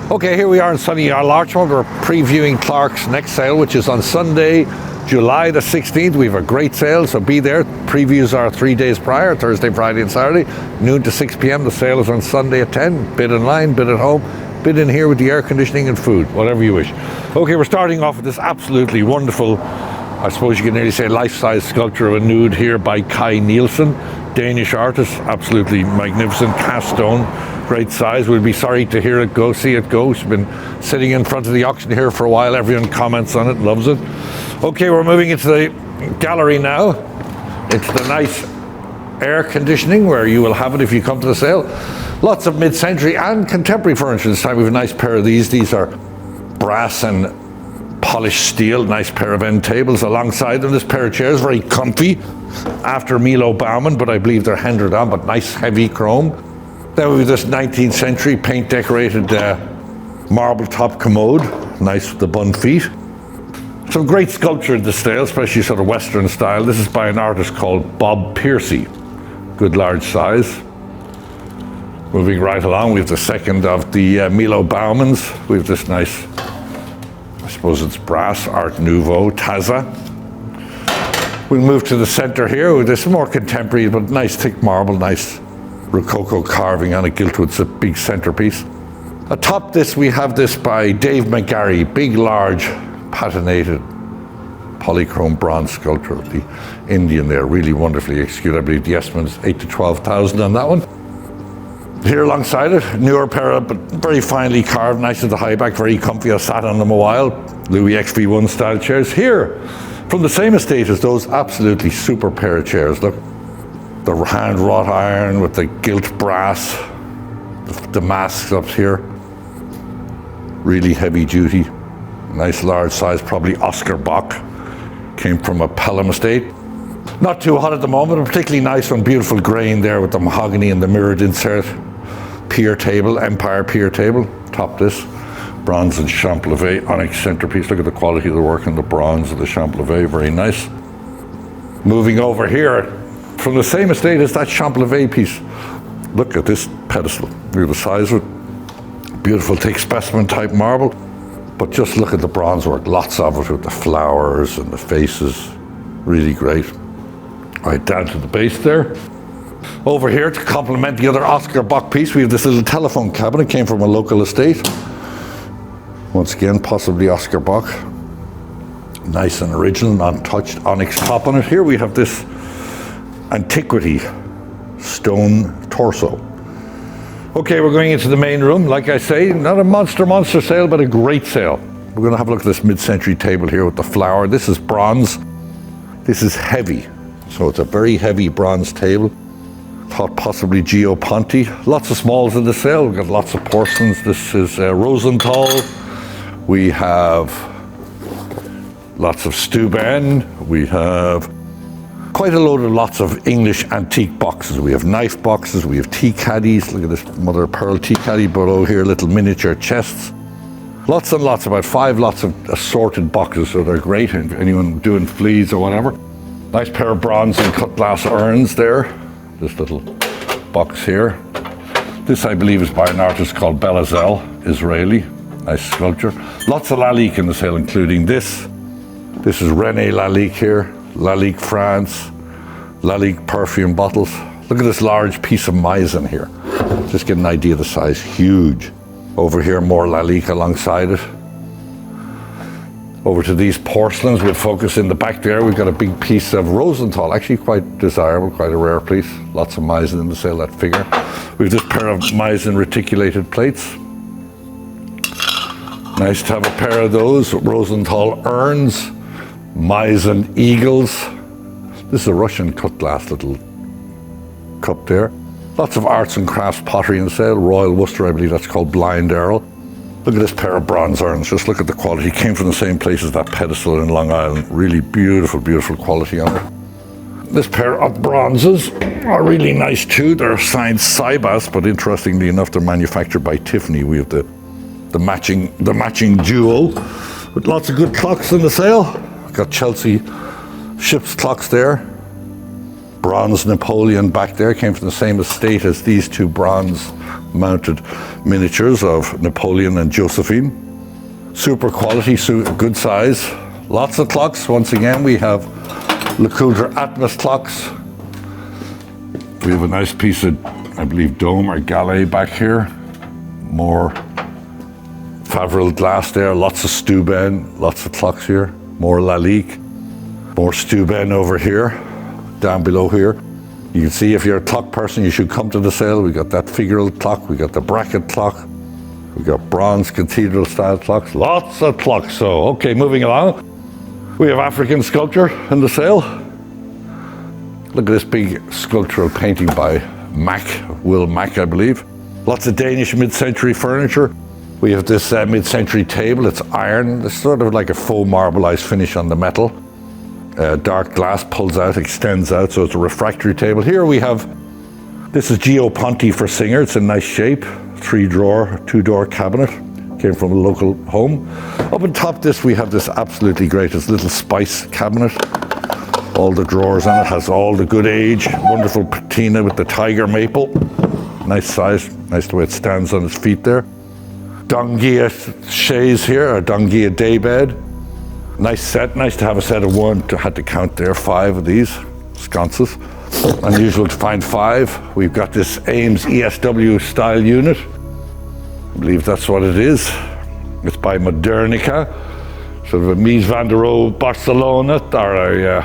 Okay, here we are in sunny Larchmont. We're previewing Clarke's next sale, which is on Sunday, July the 16th. We have a great sale, so be there. Previews are 3 days prior, Thursday, Friday and Saturday, noon to 6 p.m. The sale is on Sunday at 10. Bid online, bid at home, bid in here with the air conditioning and food, whatever you wish. Okay, we're starting off with this absolutely wonderful, I suppose you can nearly say, life-size sculpture of a nude here by Kai Nielsen, Danish artist, absolutely magnificent, cast stone. Great size. We'll be sorry to hear it go, see it go. She's been sitting in front of the auction here for a while. Everyone comments on it, loves it. Okay, we're moving into the gallery now. It's the nice air conditioning where you will have it if you come to the sale. Lots of mid-century and contemporary furniture. This time we have a nice pair of these. These are brass and polished steel. Nice pair of end tables alongside them. This pair of chairs, very comfy. After Milo Baumann, but I believe they're Hendered on, but nice heavy chrome. Then we have this 19th century paint decorated marble top commode, nice with the bun feet. Some great sculpture in the sale, especially sort of Western style. This is by an artist called Bob Piercy, good large size. Moving right along, we have the second of the Milo Baumanns. We have this nice, I suppose it's brass, Art Nouveau, Taza. We'll move to the center here with this more contemporary, but nice thick marble, nice Rococo carving on it, gilt-wood. It's a big centerpiece. Atop this, we have this by Dave McGarry, big, large, patinated polychrome bronze sculpture of the Indian there, really wonderfully executed. I believe the estimate is 8,000 to 12,000 on that one. Here alongside it, newer pair, but very finely carved, nice at the high back, very comfy. I sat on them a while. Louis XV1 style chairs. Here, from the same estate as those, absolutely super pair of chairs. Look. The hand wrought iron with the gilt brass, the masks up here, really heavy duty, nice large size, probably Oscar Bock, came from a Pelham estate. Not too hot at the moment, a particularly nice one, beautiful grain there with the mahogany and the mirrored insert. Pier table, Empire pier table, top this, bronze and Champlavet onyx centerpiece. Look at the quality of the work and the bronze of the Champlavet, very nice. Moving over here, from the same estate as that Champlavet piece. Look at this pedestal. Look at the size of it. Beautiful thick specimen type marble. But just look at the bronze work. Lots of it with the flowers and the faces. Really great. Right down to the base there. Over here to complement the other Oscar Bock piece, we have this little telephone cabinet. Came from a local estate. Once again, possibly Oscar Bock. Nice and original, untouched onyx top on it. Here we have this antiquity stone torso. Okay, we're going into the main room. Like I say, not a monster sale, but a great sale. We're going to have a look at this mid-century table here with the flower. This is bronze. This is heavy. So it's a very heavy bronze table. Thought possibly Gio Ponti. Lots of smalls in the sale. We've got lots of porcelains. This is Rosenthal. We have lots of Steuben. We have quite a load of lots of English antique boxes. We have knife boxes, we have tea caddies. Look at this mother of pearl tea caddy below here, little miniature chests. Lots and lots, about 5 lots of assorted boxes, so they're great. And anyone doing fleas or whatever. Nice pair of bronze and cut glass urns there. This little box here. This, I believe, is by an artist called Belazel, Israeli. Nice sculpture. Lots of Lalique in the sale, including this. This is René Lalique here. Lalique France, Lalique perfume bottles. Look at this large piece of Meissen here. Just get an idea of the size, huge. Over here, more Lalique alongside it. Over to these porcelains, we'll focus in the back there. We've got a big piece of Rosenthal, actually quite desirable, quite a rare piece. Lots of Meissen in the sale, that figure. We've this pair of Meissen reticulated plates. Nice to have a pair of those. Rosenthal urns. Meissen eagles. This is a Russian cut glass little cup there. Lots of arts and crafts pottery in the sale. Royal Worcester, I believe that's called Blind Arrow. Look at this pair of bronze urns. Just look at the quality. Came from the same place as that pedestal in Long Island. Really beautiful, beautiful quality on it. This pair of bronzes are really nice too. They're signed Sybas, but interestingly enough, they're manufactured by Tiffany. We have the matching jewel with lots of good clocks in the sale. Got Chelsea ship's clocks there. bronze Napoleon back there, came from the same estate as these two bronze mounted miniatures of Napoleon and Josephine. Super quality, good size. Lots of clocks. Once again, we have Le Coultre Atmos clocks. We have a nice piece of, I believe, dome or gallet back here. More Favril glass there, lots of Steuben, lots of clocks here. More Lalique, more Steuben over here, down below here. You can see if you're a clock person, you should come to the sale. We got that figural clock, we got the bracket clock, we got bronze cathedral style clocks, lots of clocks. So, okay, moving along. We have African sculpture in the sale. Look at this big sculptural painting by Will Mack, I believe. Lots of Danish mid-century furniture. We have this mid-century table. It's iron. It's sort of like a faux marbleized finish on the metal. Dark glass pulls out, extends out, so it's a refractory table. Here we have, this is Gio Ponti for Singer. It's a nice shape. 3-drawer, 2-door cabinet. Came from a local home. Up on top this, we have this absolutely great, this little spice cabinet. All the drawers on it, has all the good age. Wonderful patina with the tiger maple. Nice size, nice the way it stands on its feet there. Dongia chaise here, a Dongia daybed. Nice set, nice to have a set of one. Had to count there, 5 of these sconces. Unusual to find 5. We've got this Ames ESW style unit. I believe that's what it is. It's by Modernica. Sort of a Mies van der Rohe Barcelona, or a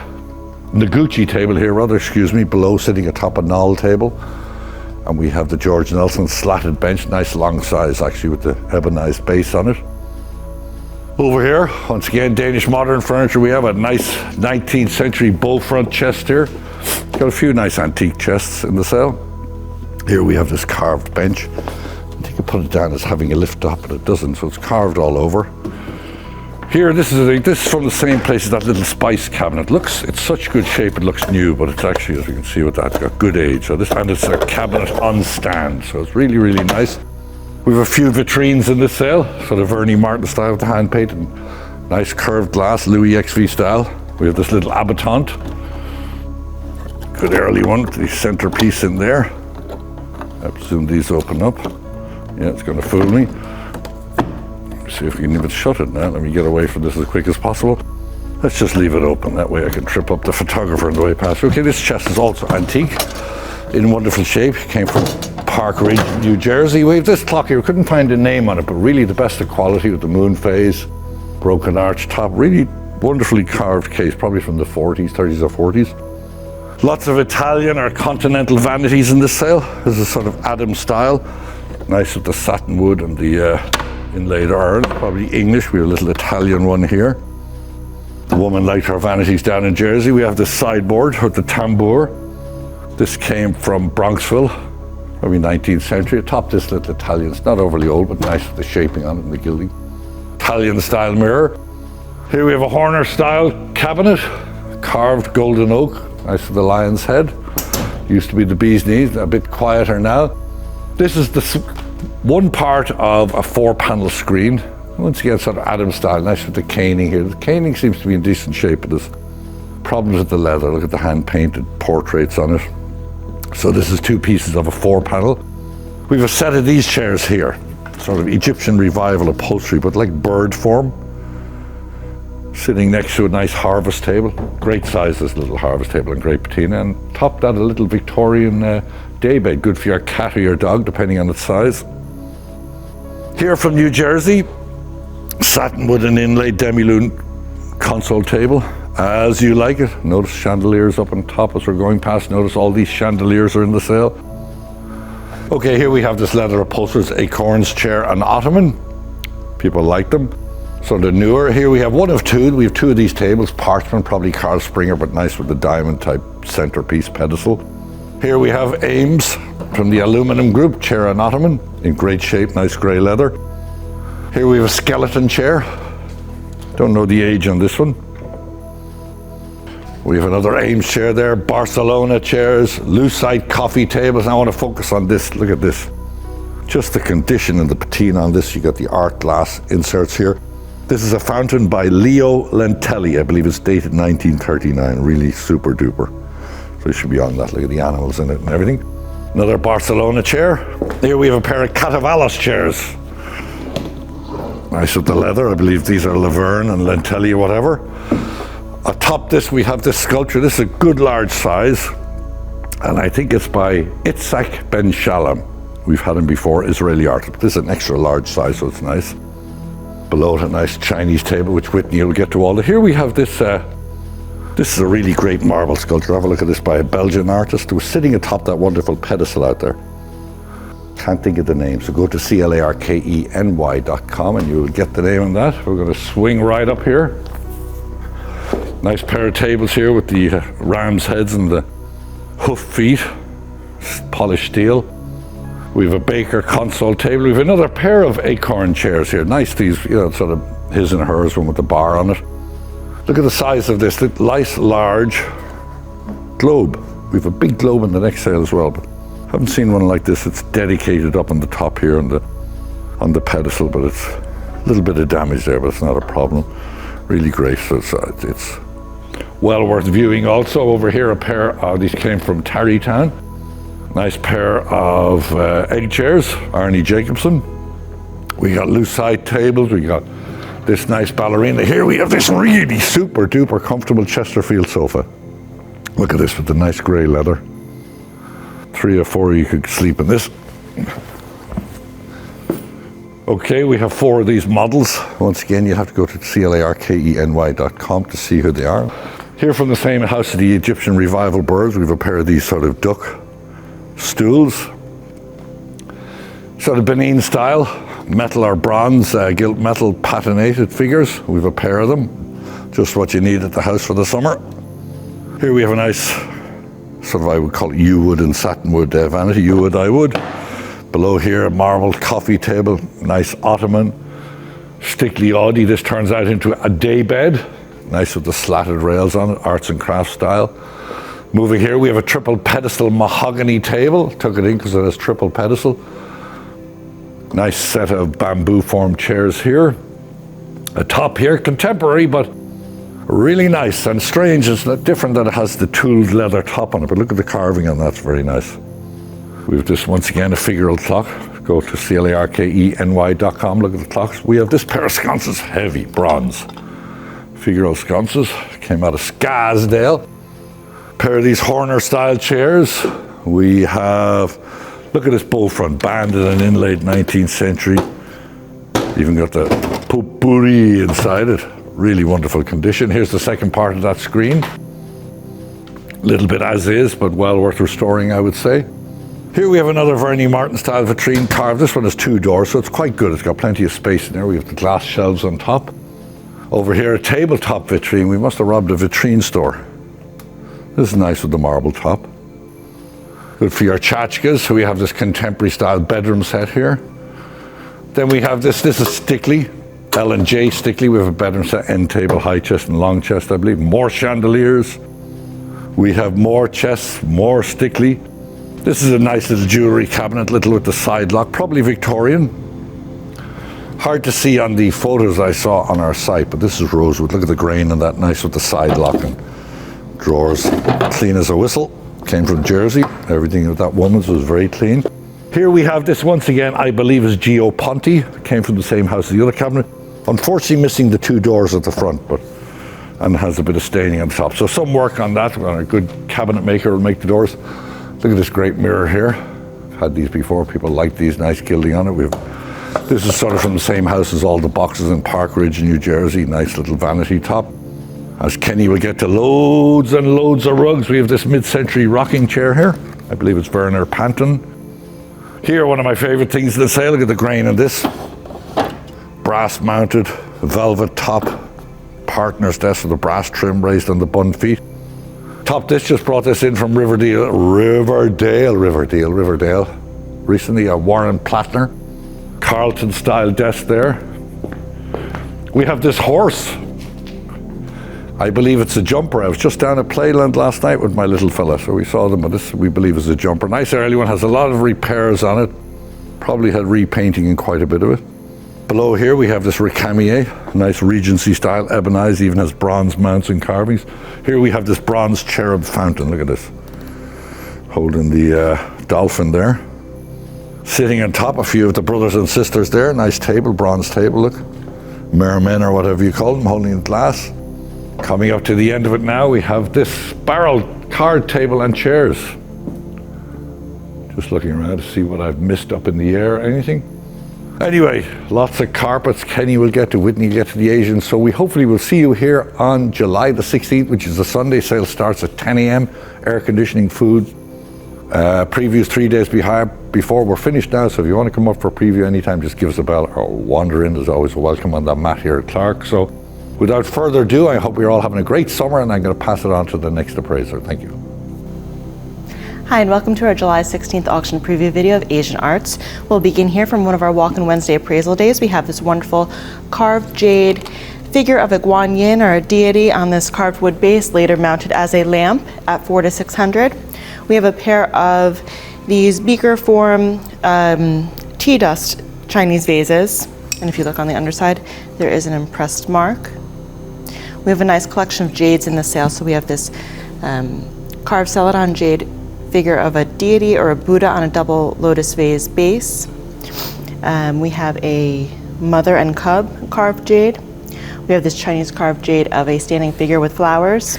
Noguchi table here, rather, excuse me, below, sitting atop a Knoll table. And we have the George Nelson slatted bench, nice long size actually with the ebonized base on it. Over here, once again, Danish modern furniture. We have a nice 19th century bull front chest here. Got a few nice antique chests in the sale. Here we have this carved bench. I think I put it down as having a lift up, but it doesn't, so it's carved all over. Here, this is from the same place as that little spice cabinet. It's such good shape, it looks new, but it's actually, as you can see with that, it's got good age. So and it's a cabinet on stand, so it's really, really nice. We have a few vitrines in this sale, sort of Ernie Martin style with the hand painted. Nice curved glass, Louis XV style. We have this little Abatant. Good early one with the centerpiece in there. I presume these open up. Yeah, it's going to fool me. See if we can even shut it now. Let me get away from this as quick as possible. Let's just leave it open. That way I can trip up the photographer on the way past. Okay, this chest is also antique, in wonderful shape. Came from Park Ridge, New Jersey. We have this clock here. We couldn't find a name on it, but really the best of quality with the moon phase, broken arch top. Really wonderfully carved case, probably from the 40s, 30s or 40s. Lots of Italian or continental vanities in this sale. This is sort of Adam style. Nice with the satin wood and the inlaid iron, probably English. We have a little Italian one here. The woman liked her vanities down in Jersey. We have this sideboard with the tambour. This came from Bronxville, probably 19th century. Atop this little Italian, it's not overly old, but nice with the shaping on it and the gilding. Italian style mirror. Here we have a Horner style cabinet, carved golden oak, nice with the lion's head. Used to be the bee's knees, a bit quieter now. This is the one part of a 4-panel screen. Once again, sort of Adam style, nice with the caning here. The caning seems to be in decent shape, but there's problems with the leather. Look at the hand-painted portraits on it. So this is 2 pieces of a 4-panel. We have a set of these chairs here, sort of Egyptian revival upholstery, but like bird form. Sitting next to a nice harvest table. Great size, this little harvest table, and great patina. And top that, a little Victorian daybed, good for your cat or your dog, depending on its size. Here from New Jersey, satin with an inlaid demi-lune console table, as you like it. Notice chandeliers up on top as we're going past. Notice all these chandeliers are in the sale. Okay, here we have this leather upholstered Acorns chair and ottoman. People like them. So they're newer. Here we have one of 2. We have 2 of these tables, parchment, probably Carl Springer, but nice with the diamond type centerpiece pedestal. Here we have Ames from the aluminum group, chair and ottoman, in great shape, nice grey leather. Here we have a skeleton chair. Don't know the age on this one. We have another Ames chair there, Barcelona chairs, lucite coffee tables. I want to focus on this. Look at this. Just the condition and the patina on this. You got the art glass inserts here. This is a fountain by Leo Lentelli. I believe it's dated 1939. Really super duper. So it should be on that. Look at the animals in it and everything. Another Barcelona chair. Here we have a pair of Catavalos chairs. Nice with the leather. I believe these are Laverne and Lentelli or whatever. Atop this we have this sculpture. This is a good large size. And I think it's by Itzhak Ben Shalom. We've had him before, Israeli art. This is an extra large size, so it's nice. Below it, a nice Chinese table, which Whitney will get to all. Here we have this, this is a really great marble sculpture. Have a look at this by a Belgian artist who was sitting atop that wonderful pedestal out there. Can't think of the name, so go to clarkeny.com and you will get the name on that. We're going to swing right up here. Nice pair of tables here with the ram's heads and the hoof feet, polished steel. We have a Baker console table. We have another pair of acorn chairs here. Nice, these, sort of his and hers, one with the bar on it. Look at the size of this, nice large globe. We have a big globe in the next sale as well, but haven't seen one like this. It's dedicated up on the top here on the pedestal, but it's a little bit of damage there, but it's not a problem. Really great, so it's well worth viewing. Also over here, a pair of these came from Tarrytown. Nice pair of egg chairs, Arnie Jacobson. We got loose side tables. We got this nice ballerina. Here we have this really super duper comfortable Chesterfield sofa. Look at this with the nice grey leather. 3 or 4 you could sleep in this. Okay, we have 4 of these models. Once again, you have to go to clarkeny.com to see who they are. Here from the same house of the Egyptian Revival birds, we have a pair of these sort of duck stools. Sort of Benin style, metal or bronze, gilt metal patinated figures. We have a pair of them. Just what you need at the house for the summer. Here we have a nice, sort of I would call it yew wood and satinwood vanity. Yew wood, I would. Below here, a marble coffee table, nice ottoman. Stickley Audi, this turns out into a day bed. Nice with the slatted rails on it, arts and crafts style. Moving here, we have a triple pedestal mahogany table. Took it in because it has triple pedestal. Nice set of bamboo formed chairs here. A top here, contemporary, but really nice and strange. It's not different that it has the tooled leather top on it, but look at the carving on that, it's very nice. We have this, once again, a figural clock. Go to clarkeny.com, look at the clocks. We have this pair of sconces, heavy, bronze. Figural sconces, came out of Scarsdale. Pair of these Horner-style chairs. We have, look at this bow front, banded and inlaid 19th century. Even got the potpourri inside it. Really wonderful condition. Here's the second part of that screen. Little bit as is, but well worth restoring, I would say. Here we have another Verney Martin style vitrine carved. This one has 2 doors, so it's quite good. It's got plenty of space in there. We have the glass shelves on top. Over here, a tabletop vitrine. We must have robbed a vitrine store. This is nice with the marble top. Good for your tchotchkes. So we have this contemporary style bedroom set here. Then we have this is Stickley, L&J Stickley. We have a bedroom set, end table, high chest and long chest, I believe. More chandeliers. We have more chests, more Stickley. This is a nice little jewellery cabinet, little with the side lock, probably Victorian. Hard to see on the photos I saw on our site, but this is rosewood. Look at the grain on that, nice with the side lock and drawers, clean as a whistle. Came from Jersey. Everything of that woman's was very clean. Here we have this, once again, I believe is Gio Ponti. Came from the same house as the other cabinet. Unfortunately missing the 2 doors at the front, and has a bit of staining on top. So some work on that. A good cabinet maker will make the doors. Look at this great mirror here. I've had these before. People like these, nice gilding on it. This is sort of from the same house as all the boxes in Park Ridge, New Jersey. Nice little vanity top. As Kenny will get to loads and loads of rugs. We have this mid-century rocking chair here. I believe it's Werner Panton. Here, one of my favorite things in the sale. Look at the grain in this. Brass mounted, velvet top, partner's desk with a brass trim raised on the bun feet. Top this, just brought this in from Riverdale. Recently, a Warren Plattner. Carlton style desk there. We have this horse. I believe it's a jumper. I was just down at Playland last night with my little fella, so we saw them, but this we believe is a jumper. Nice early one, has a lot of repairs on it. Probably had repainting in quite a bit of it. Below here we have this Recamier, nice Regency style, ebonized, even has bronze mounts and carvings. Here we have this bronze cherub fountain, look at this. holding the dolphin there. Sitting on top, a few of the brothers and sisters there. Nice table, bronze table, look. Mermen or whatever you call them, holding the glass. Coming up to the end of it now, we have this barrel card table and chairs. Just looking around to see what I've missed up in the air, anything. Anyway, lots of carpets. Kenny will get to, Whitney will get to the Asians. So we hopefully will see you here on July the 16th, which is a Sunday. Sale starts at 10 a.m. Air conditioning, food. Previews 3 days before we're finished now. So if you want to come up for a preview anytime, just give us a bell or wander in. There's always a welcome on that mat here at Clarke. So without further ado, I hope you're all having a great summer, and I'm going to pass it on to the next appraiser. Thank you. Hi, and welcome to our July 16th auction preview video of Asian Arts. We'll begin here from one of our Walk-in Wednesday appraisal days. We have this wonderful carved jade figure of a Guan Yin, or a deity, on this carved wood base, later mounted as a lamp at $400 to $600. We have a pair of these beaker form tea dust Chinese vases. And if you look on the underside, there is an impressed mark. We have a nice collection of jades in the sale. So we have this carved celadon jade figure of a deity or a Buddha on a double lotus vase base. We have a mother and cub carved jade. We have this Chinese carved jade of a standing figure with flowers.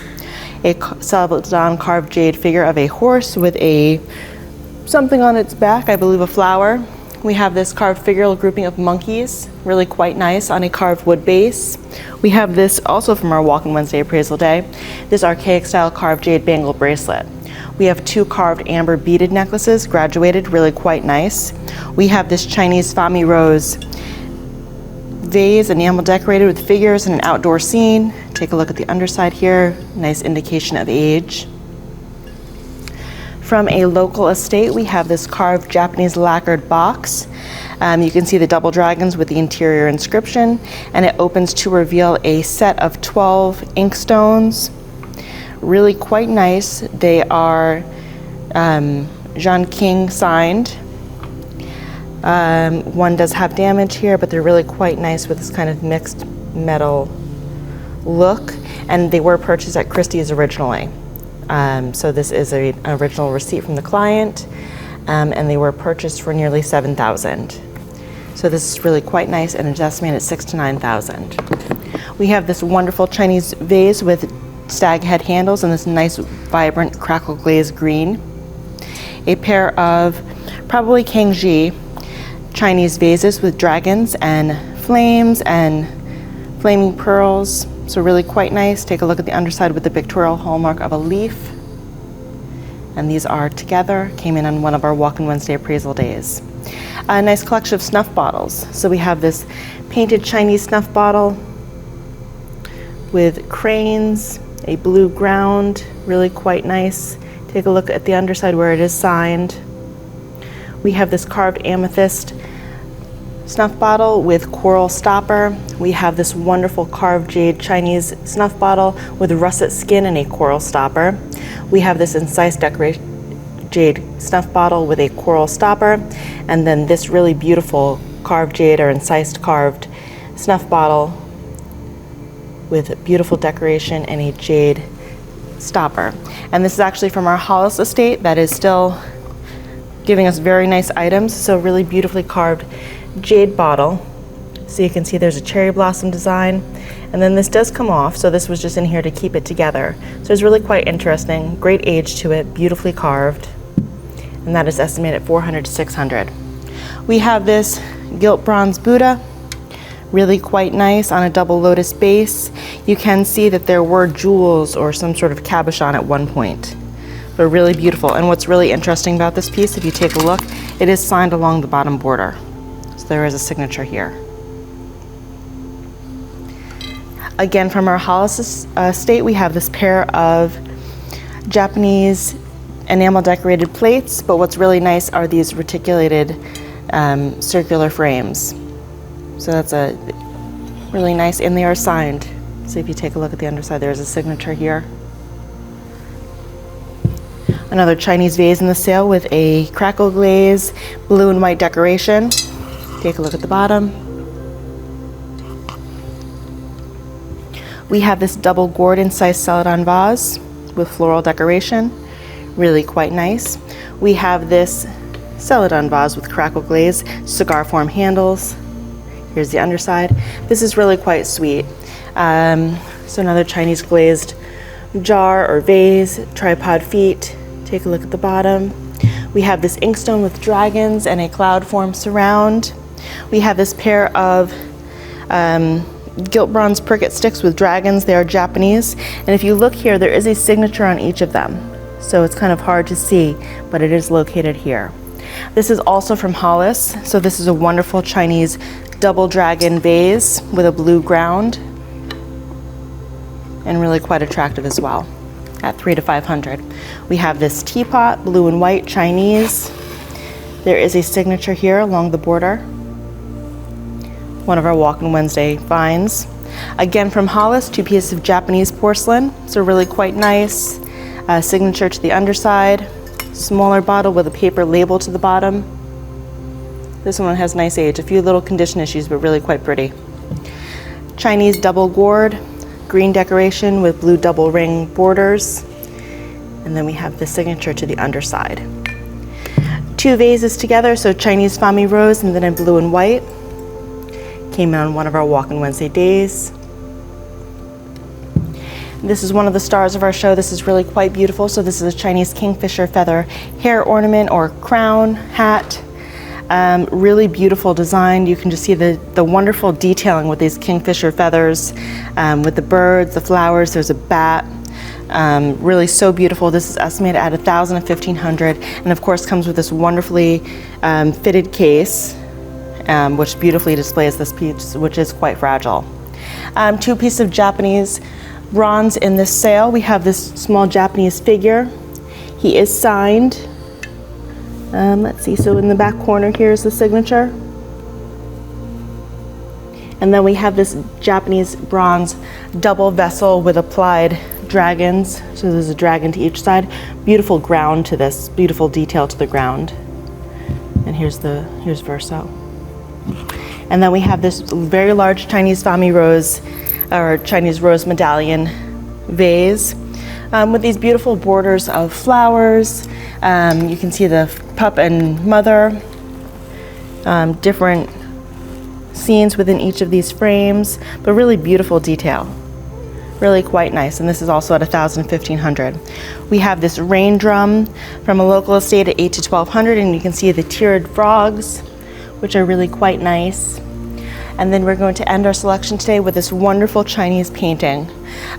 A celadon carved jade figure of a horse with something on its back, I believe a flower. We have this carved figural grouping of monkeys, really quite nice, on a carved wood base. We have this also from our Walk-in Wednesday appraisal day, this archaic style carved jade bangle bracelet. We have two carved amber beaded necklaces, graduated, really quite nice. We have this Chinese Fami Rose vase, enamel decorated with figures and an outdoor scene. Take a look at the underside here, nice indication of age. From a local estate, we have this carved Japanese lacquered box. You can see the double dragons with the interior inscription, and it opens to reveal a set of 12 inkstones. Really quite nice. They are Jean King signed. One does have damage here, but they're really quite nice with this kind of mixed metal look, and they were purchased at Christie's originally. So this is an original receipt from the client, and they were purchased for nearly $7,000. So this is really quite nice, and it's estimated at $6,000 to $9,000. We have this wonderful Chinese vase with stag head handles and this nice vibrant crackle glazed green. A pair of probably Kangji Chinese vases with dragons and flames and flaming pearls. So really quite nice. Take a look at the underside with the pictorial hallmark of a leaf. And these are together, came in on one of our Walk-in Wednesday appraisal days. A nice collection of snuff bottles. So we have this painted Chinese snuff bottle with cranes, a blue ground, really quite nice. Take a look at the underside where it is signed. We have this carved amethyst snuff bottle with coral stopper. We have this wonderful carved jade Chinese snuff bottle with russet skin and a coral stopper. We have this incised jade snuff bottle with a coral stopper, and then this really beautiful carved jade or incised carved snuff bottle with beautiful decoration and a jade stopper. And this is actually from our Hollis estate that is still giving us very nice items. So really beautifully carved jade bottle. So you can see there's a cherry blossom design, and then this does come off, so this was just in here to keep it together. So it's really quite interesting, great age to it, beautifully carved, and that is estimated at $400 to $600. We have this gilt bronze Buddha, really quite nice on a double lotus base. You can see that there were jewels or some sort of cabochon at one point, but really beautiful. And what's really interesting about this piece, if you take a look, it is signed along the bottom border. So there is a signature here. Again, from our Hollis estate, we have this pair of Japanese enamel decorated plates, but what's really nice are these reticulated circular frames. So that's a really nice, and they are signed. So if you take a look at the underside, there's a signature here. Another Chinese vase in the sale with a crackle glaze, blue and white decoration. Take a look at the bottom. We have this double gourd incised celadon vase with floral decoration. really quite nice. We have this celadon vase with crackle glaze, cigar form handles. Here's the underside. This is really quite sweet. So another Chinese glazed jar or vase, tripod feet. Take a look at the bottom. We have this inkstone with dragons and a cloud form surround. We have this pair of gilt bronze pricket sticks with dragons. They are Japanese. And if you look here, there is a signature on each of them. So it's kind of hard to see, but it is located here. This is also from Hollis. So this is a wonderful Chinese double dragon vase with a blue ground, and really quite attractive as well at $300 to $500. We have this teapot, blue and white Chinese. There is a signature here along the border. One of our Walk-in Wednesday finds. Again from Hollis, 2 pieces of Japanese porcelain, so really quite nice. Signature to the underside. Smaller bottle with a paper label to the bottom. This one has nice age, a few little condition issues, but really quite pretty. Chinese double gourd, green decoration with blue double ring borders. And then we have the signature to the underside. 2 vases together, so Chinese Fami rose and then in blue and white. Came out on one of our Walk-in Wednesday days. This is one of the stars of our show. This is really quite beautiful. So this is a Chinese kingfisher feather hair ornament or crown hat. Really beautiful design. You can just see the wonderful detailing with these kingfisher feathers, with the birds, the flowers. There's a bat. Really so beautiful. This is estimated at $1,000 to $1,500, and of course comes with this wonderfully fitted case, which beautifully displays this piece, which is quite fragile. 2 pieces of Japanese bronze in this sale. We have this small Japanese figure. He is signed. Let's see, so in the back corner here is the signature. And then we have this Japanese bronze double vessel with applied dragons. So there's a dragon to each side. Beautiful ground to this, beautiful detail to the ground. And here's Verso. And then we have this very large Chinese Fami rose, or Chinese rose medallion vase, with these beautiful borders of flowers. You can see the pup and mother, different scenes within each of these frames, but really beautiful detail. Really quite nice, and this is also at $1,000 to $1,500. We have this rain drum from a local estate at $800 to $1,200, and you can see the tiered frogs, which are really quite nice. And then we're going to end our selection today with this wonderful Chinese painting.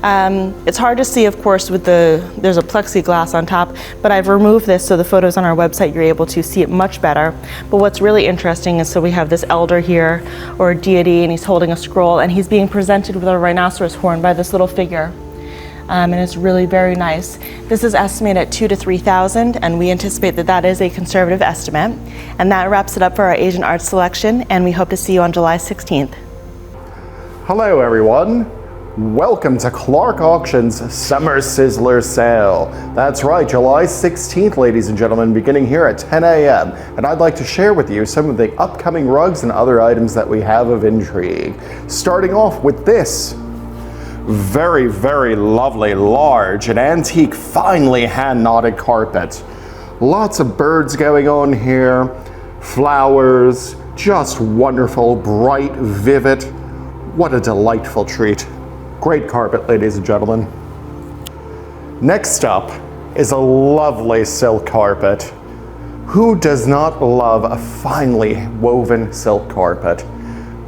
It's hard to see, of course, there's a plexiglass on top, but I've removed this so the photos on our website, you're able to see it much better. But what's really interesting is, so we have this elder here, or a deity, and he's holding a scroll, and he's being presented with a rhinoceros horn by this little figure. And it's really very nice. This is estimated at $2,000 to $3,000, and we anticipate that that is a conservative estimate. And that wraps it up for our Asian art selection, and we hope to see you on July 16th. Hello everyone. Welcome to Clarke Auction's Summer Sizzler Sale. That's right, July 16th, ladies and gentlemen, beginning here at 10 a.m. And I'd like to share with you some of the upcoming rugs and other items that we have of intrigue. Starting off with this very, very lovely, large and antique, finely hand-knotted carpet. Lots of birds going on here, flowers, just wonderful, bright, vivid. What a delightful treat. Great carpet, ladies and gentlemen. Next up is a lovely silk carpet. Who does not love a finely woven silk carpet?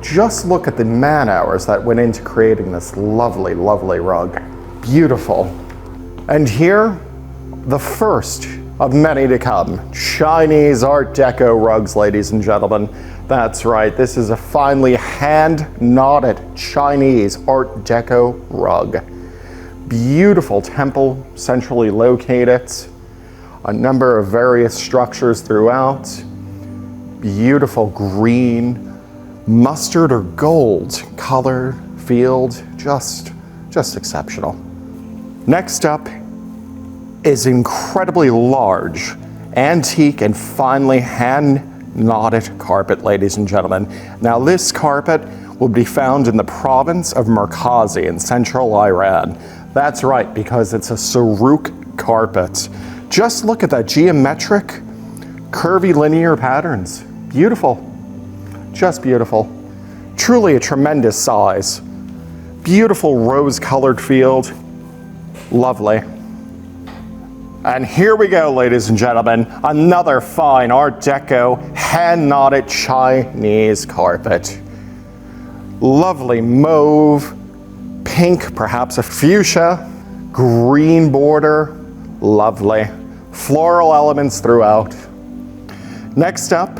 Just look at the man hours that went into creating this lovely, lovely rug. Beautiful. And here, the first of many to come. Chinese Art Deco rugs, ladies and gentlemen. That's right, this is a finely hand-knotted Chinese Art Deco rug. Beautiful temple, centrally located. A number of various structures throughout. Beautiful green, mustard or gold color, field, just exceptional. Next up is incredibly large, antique and finely hand-knotted carpet, ladies and gentlemen. Now this carpet will be found in the province of Markazi in central Iran. That's right, because it's a Saruk carpet. Just look at that geometric, curvy linear patterns. Beautiful, just beautiful. Truly a tremendous size. Beautiful rose-colored field, lovely. And here we go, ladies and gentlemen, another fine Art Deco hand-knotted Chinese carpet. Lovely mauve, pink, perhaps a fuchsia, green border, lovely. Floral elements throughout. Next up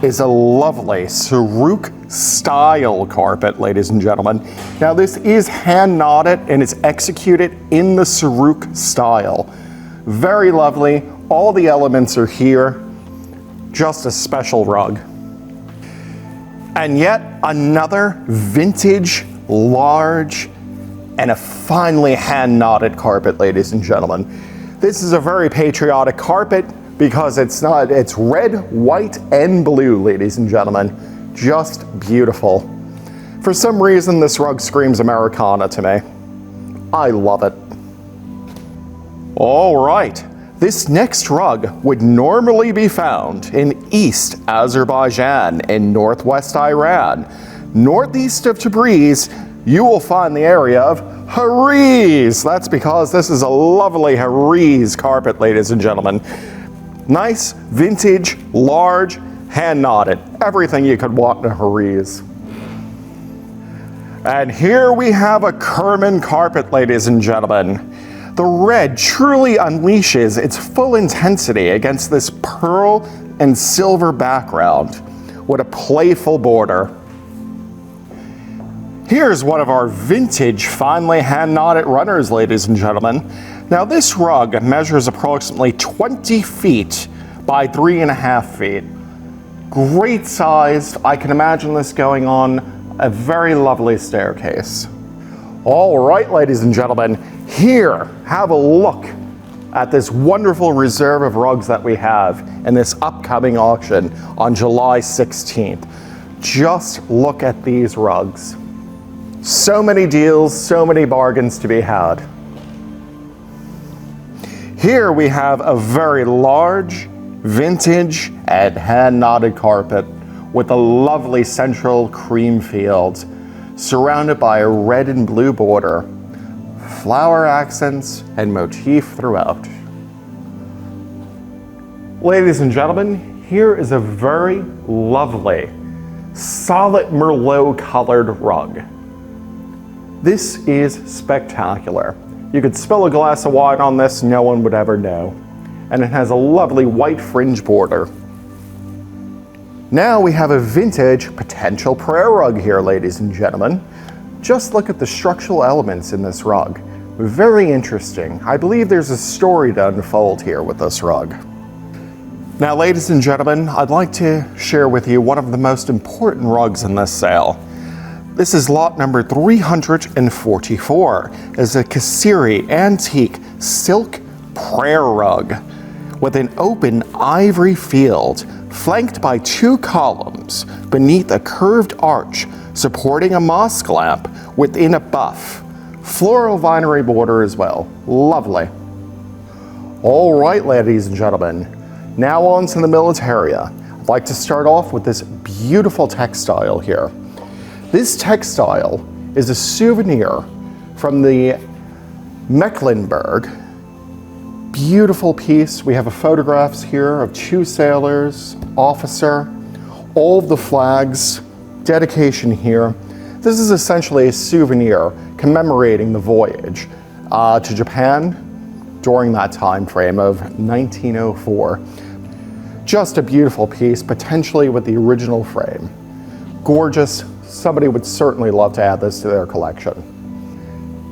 is a lovely Saruk style carpet, ladies and gentlemen. Now this is hand knotted and it's executed in the Saruk style. Very lovely, all the elements are here. Just a special rug. And yet another vintage, large, and a finely hand knotted carpet, ladies and gentlemen. This is a very patriotic carpet because it's red, white, and blue, ladies and gentlemen. Just beautiful. For some reason, this rug screams Americana to me. I love it. All right, this next rug would normally be found in East Azerbaijan and Northwest Iran. Northeast of Tabriz, you will find the area of Hariz. That's because this is a lovely Hariz carpet, ladies and gentlemen. Nice, vintage, large, hand knotted. Everything you could want in a Hariz. And here we have a Kerman carpet, ladies and gentlemen. The red truly unleashes its full intensity against this pearl and silver background with a playful border. Here's one of our vintage, finely hand-knotted runners, ladies and gentlemen. Now this rug measures approximately 20 feet by 3.5 feet. Great sized. I can imagine this going on a very lovely staircase. All right, ladies and gentlemen, here, have a look at this wonderful reserve of rugs that we have in this upcoming auction on July 16th. Just look at these rugs. So many deals, so many bargains to be had. Here we have a very large, vintage, and hand-knotted carpet with a lovely central cream field surrounded by a red and blue border, flower accents, and motif throughout. Ladies and gentlemen, here is a very lovely, solid Merlot colored rug. This is spectacular. You could spill a glass of wine on this, no one would ever know. And it has a lovely white fringe border. Now we have a vintage potential prayer rug here, ladies and gentlemen. Just look at the structural elements in this rug. Very interesting. I believe there's a story to unfold here with this rug. Now, ladies and gentlemen, I'd like to share with you one of the most important rugs in this sale. This is lot number 344. It's a Kassiri antique silk prayer rug with an open ivory field flanked by 2 columns beneath a curved arch supporting a mosque lamp within a buff. Floral vinery border as well. Lovely. All right, ladies and gentlemen, now on to the militaria. I'd like to start off with this beautiful textile here. This textile is a souvenir from the Mecklenburg. Beautiful piece. We have photographs here of 2 sailors, officer, all of the flags, dedication here. This is essentially a souvenir commemorating the voyage to Japan during that time frame of 1904. Just a beautiful piece, potentially with the original frame. Gorgeous. Somebody would certainly love to add this to their collection.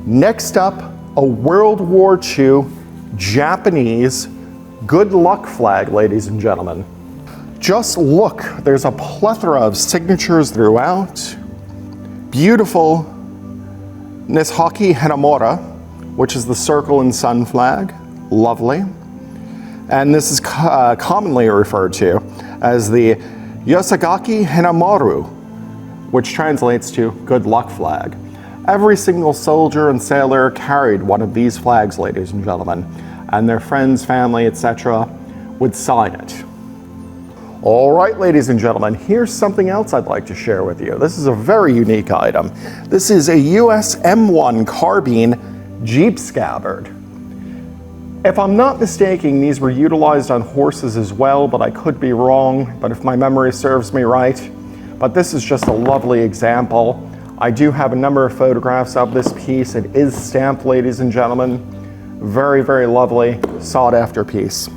Next up, a World War II Japanese good luck flag, ladies and gentlemen. Just look, there's a plethora of signatures throughout. Beautiful Nishiki Hanamura, which is the circle and sun flag. Lovely. And this is commonly referred to as the Yosagaki Hanamaru, which translates to good luck flag. Every single soldier and sailor carried one of these flags, ladies and gentlemen. and their friends, family, etc. would sign it. All right, ladies and gentlemen, here's something else I'd like to share with you. This is a very unique item. This is a US M1 carbine Jeep scabbard. If I'm not mistaken, these were utilized on horses as well, but I could be wrong, but if my memory serves me right. But this is just a lovely example. I do have a number of photographs of this piece. It is stamped, ladies and gentlemen. Very, very lovely, sought after piece.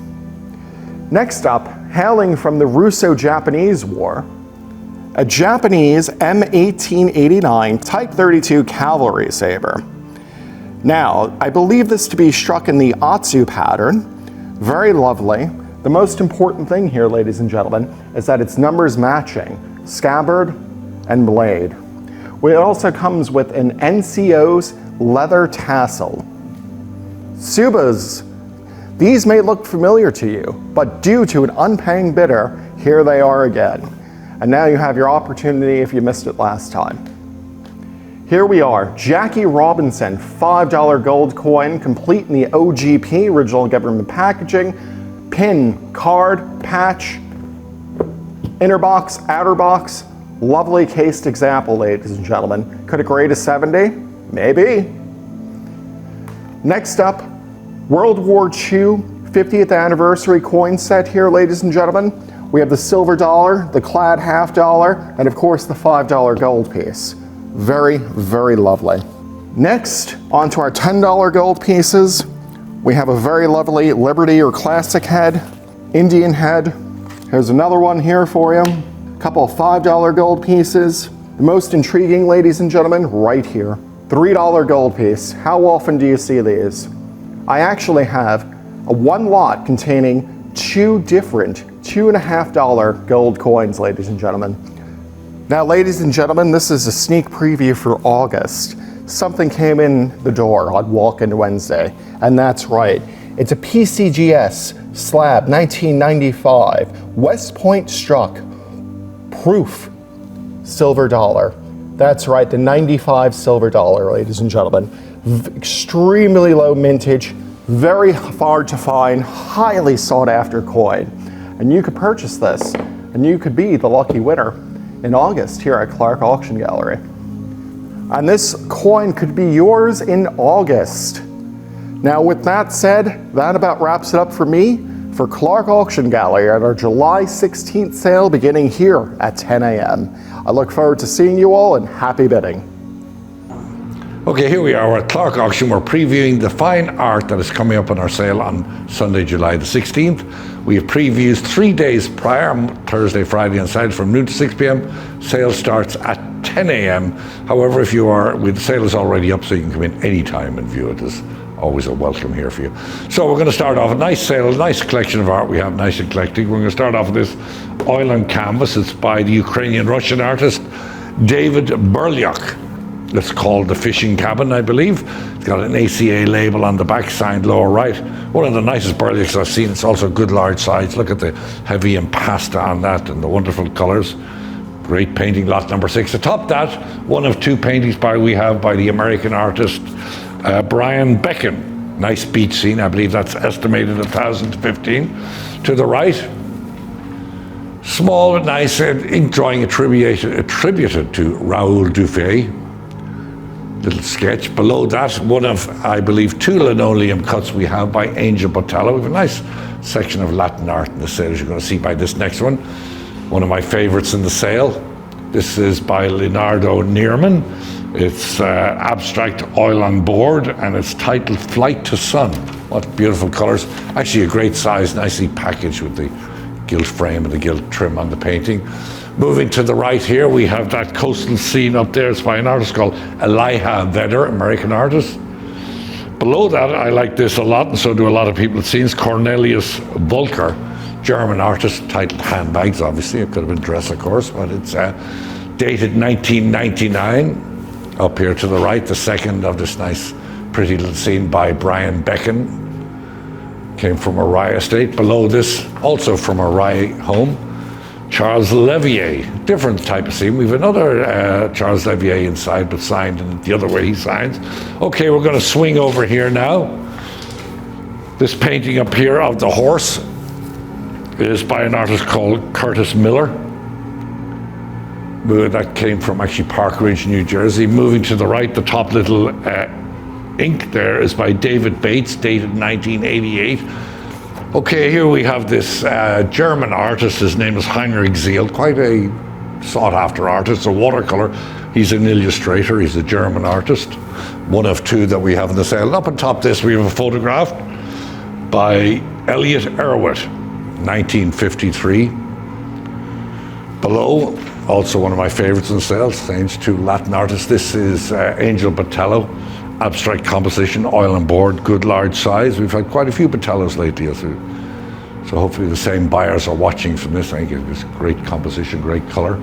Next up, hailing from the Russo-Japanese War, a Japanese M1889 Type 32 cavalry saber. Now, I believe this to be struck in the Atsu pattern. Very lovely. The most important thing here, ladies and gentlemen, is that it's numbers matching, scabbard and blade. It also comes with an NCO's leather tassel. Tsubas. These may look familiar to you, but due to an unpaying bidder, here they are again. And now you have your opportunity if you missed it last time. Here we are, Jackie Robinson, $5 gold coin, complete in the OGP, original government packaging, pin, card, patch, inner box, outer box, lovely cased example, ladies and gentlemen. Could it grade a 70? Maybe. Next up, World War II 50th anniversary coin set here, ladies and gentlemen. We have the silver dollar, the clad half dollar, and of course the $5 gold piece. Very, very lovely. Next, onto our $10 gold pieces. We have a very lovely Liberty or Classic head, Indian head. Here's another one here for you. A couple of $5 gold pieces. The most intriguing, ladies and gentlemen, right here. $3 gold piece. How often do you see these? I actually have a one lot containing two different $2.50 gold coins, ladies and gentlemen. Now, ladies and gentlemen, this is a sneak preview for August. Something came in the door on Walk-In Wednesday, and that's right. It's a PCGS slab 1995 West Point struck proof silver dollar. That's right, the 95 silver dollar, ladies and gentlemen. Extremely low mintage, very hard to find, highly sought after coin. And you could purchase this, and you could be the lucky winner in August here at Clarke Auction Gallery. And this coin could be yours in August. Now, with that said, that about wraps it up for me for Clarke Auction Gallery at our July 16th sale beginning here at 10 a.m. I look forward to seeing you all, and happy bidding. Okay, here we are at Clarke Auction. We're previewing the fine art that is coming up on our sale on Sunday, July the 16th. We have previews 3 days prior, Thursday, Friday and Saturday from noon to 6 p.m. Sale starts at 10 a.m. However, if you are, the sale is already up, so you can come in any time and view it. There's always a welcome here for you. So we're going to start off a nice sale, a nice collection of art we have, nice and eclectic. We're going to start off with this oil on canvas. It's by the Ukrainian-Russian artist David Burlyuk. It's called The Fishing Cabin, I believe. It's got an ACA label on the back, signed lower right. One of the nicest Burlyuks I've seen. It's also good large size. Look at the heavy impasta on that and the wonderful colors. Great painting, lot number 6. Atop that, one of two paintings we have by the American artist Brian Becken. Nice beach scene. I believe that's estimated 1,000 to 15. To the right, small but nice ink drawing attributed to Raoul Dufay. Little sketch. Below that, one of, I believe, 2 linoleum cuts we have by Angel Botello. We have a nice section of Latin art in the sale, as you're going to see by this next one. One of my favorites in the sale. This is by Leonardo Nierman. It's abstract oil on board, and it's titled Flight to Sun. What beautiful colors. Actually a great size, nicely packaged with the gilt frame and the gilt trim on the painting. Moving to the right here, we have that coastal scene up there. It's by an artist called Elijah Vedder, American artist. Below that, I like this a lot, and so do a lot of people it seems, Cornelius Volker, German artist, titled Handbags, obviously. It could have been dress, of course, but it's dated 1999. Up here to the right, the second of this nice, pretty little scene by Brian Becken. Came from a Rye estate. Below this, also from a Rye home, Charles Levier, different type of scene. We have another Charles Levier inside, but signed in the other way he signs. Okay, we're going to swing over here now. This painting up here of the horse is by an artist called Curtis Miller. That came from actually Park Ridge, New Jersey. Moving to the right, the top little ink there is by David Bates, dated 1988. Okay, here we have this German artist. His name is Heinrich Ziel, quite a sought-after artist, a watercolor. He's an illustrator, he's a German artist. One of two that we have in the sale. And up on top of this, we have a photograph by Elliot Erwitt, 1953. Below, also one of my favorites in sales, thanks to Latin artists. This is Angel Botello, abstract composition, oil and board, good large size. We've had quite a few Botellos lately, so hopefully the same buyers are watching from this. I think it's great composition, great color.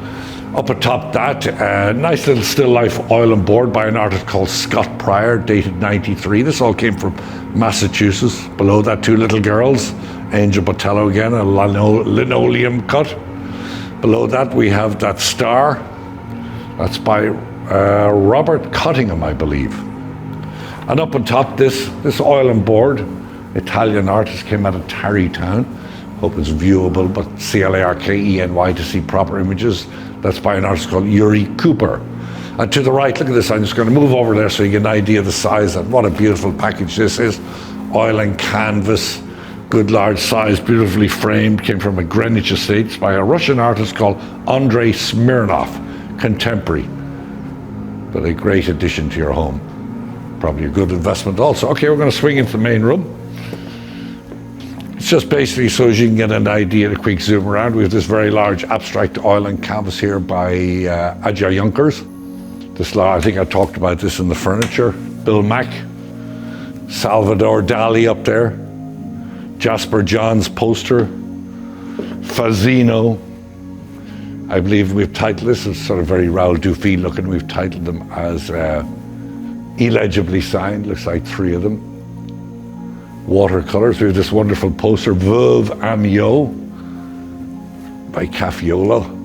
Up atop that, nice little still life oil and board by an artist called Scott Pryor, dated 93. This all came from Massachusetts. Below that, two little girls, Angel Botello again, a linoleum cut. Below that, we have that star. That's by Robert Cottingham, I believe. And up on top, this oil and board, Italian artist, came out of Tarrytown. Hope it's viewable, but Clarkeny to see proper images. That's by an artist called Yuri Cooper. And to the right, look at this, I'm just going to move over there so you get an idea of the size and what a beautiful package this is. Oil and canvas, good large size, beautifully framed, came from a Greenwich Estates by a Russian artist called Andrei Smirnov, contemporary. But a great addition to your home. Probably a good investment also. Okay, we're going to swing into the main room. It's just basically so as you can get an idea, a quick zoom around. We have this very large abstract oil and canvas here by Ajay Junkers. I think I talked about this in the furniture. Bill Mack, Salvador Dali up there, Jasper Johns poster, Fazino. I believe we've titled this, it's sort of very Raoul Dufy looking. We've titled them as illegibly signed, looks like three of them. Watercolors. We have this wonderful poster, Veuve Amiot by Cafiola.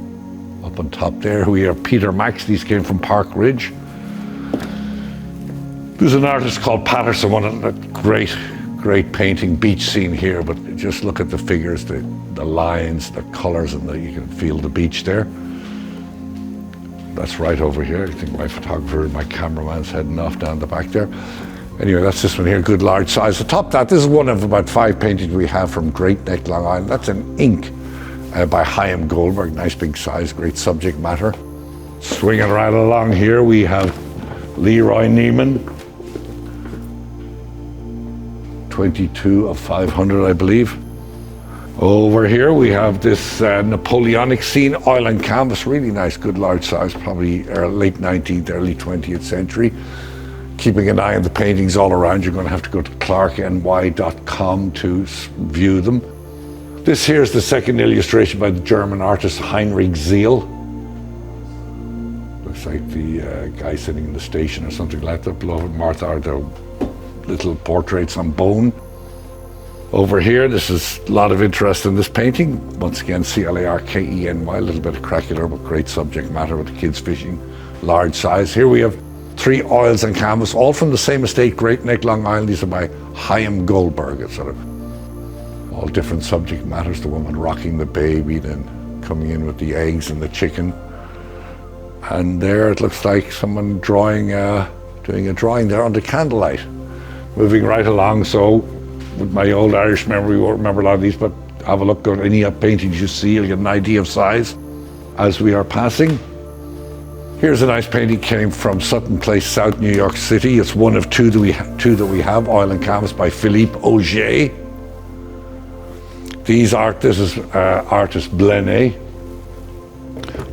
Up on top there, we have Peter Max. These came from Park Ridge. There's an artist called Patterson, one of the great painting, beach scene here, but just look at the figures, the lines, the colors, and you can feel the beach there. That's right over here. I think my photographer and my cameraman's heading off down the back there. Anyway, that's this one here, good large size. Atop that, this is one of about 5 paintings we have from Great Neck, Long Island. That's an ink by Chaim Goldberg, nice big size, great subject matter. Swinging right along here, we have Leroy Neiman, 22 of 500, I believe. Over here, we have this Napoleonic scene, oil and canvas, really nice, good large size, probably late 19th, early 20th century. Keeping an eye on the paintings all around, you're going to have to go to clarkeny.com to view them. This here is the second illustration by the German artist Heinrich Ziel. Looks like the guy sitting in the station or something like that. Below Martha are the little portraits on bone. Over here, this is a lot of interest in this painting. Once again, Clarkeny, a little bit of craquelure, but great subject matter with the kids fishing, large size. Here we have 3 oils and canvas, all from the same estate, Great Neck, Long Island. These are by Chaim Goldberg. It's sort of all different subject matters. The woman rocking the baby, then coming in with the eggs and the chicken. And there it looks like someone doing a drawing there under candlelight. Moving right along, so with my old Irish memory, we won't remember a lot of these, but have a look at any paintings you see, you'll get an idea of size as we are passing. Here's a nice painting, came from Sutton Place, South New York City. It's one of two that we have, oil and canvas by Philippe Auger. This is artist Blenet.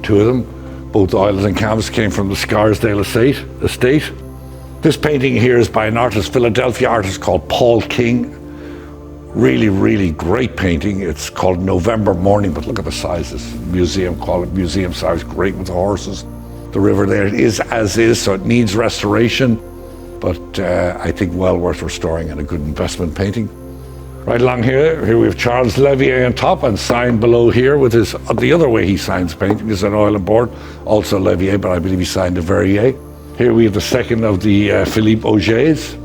2 of them, both oils and canvas, came from the Scarsdale estate. This painting here is by an Philadelphia artist called Paul King. Really, really great painting. It's called November Morning, but look at the sizes. Call it museum size, great with the horses. The river there is as is, so it needs restoration, but I think well worth restoring and a good investment painting. Right along here we have Charles Levier on top, and signed below here with his, the other way he signs painting is an oil and board, also Levier, but I believe he signed a Verrier. Here we have the second of the Philippe Augers.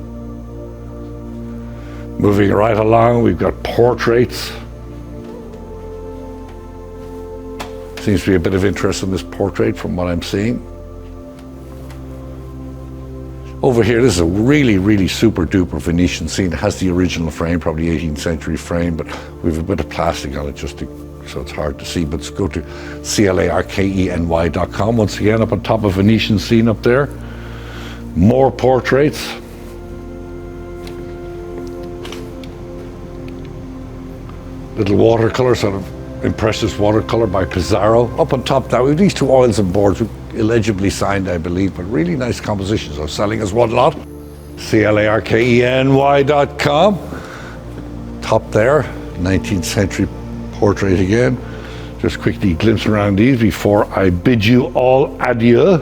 Moving right along, we've got portraits. Seems to be a bit of interest in this portrait from what I'm seeing. Over here, this is a really, really super duper Venetian scene. It has the original frame, probably 18th century frame, but we have a bit of plastic on it so it's hard to see. But go to clarkeny.com. Once again, up on top of Venetian scene up there. More portraits. Little watercolor, sort of impressive watercolor by Pizarro. Up on top that, we have these two oils and boards, illegibly signed, I believe, but really nice compositions. I'm selling as one lot. clarkeny.com. Top there, 19th century portrait again. Just quickly glimpse around these before I bid you all adieu.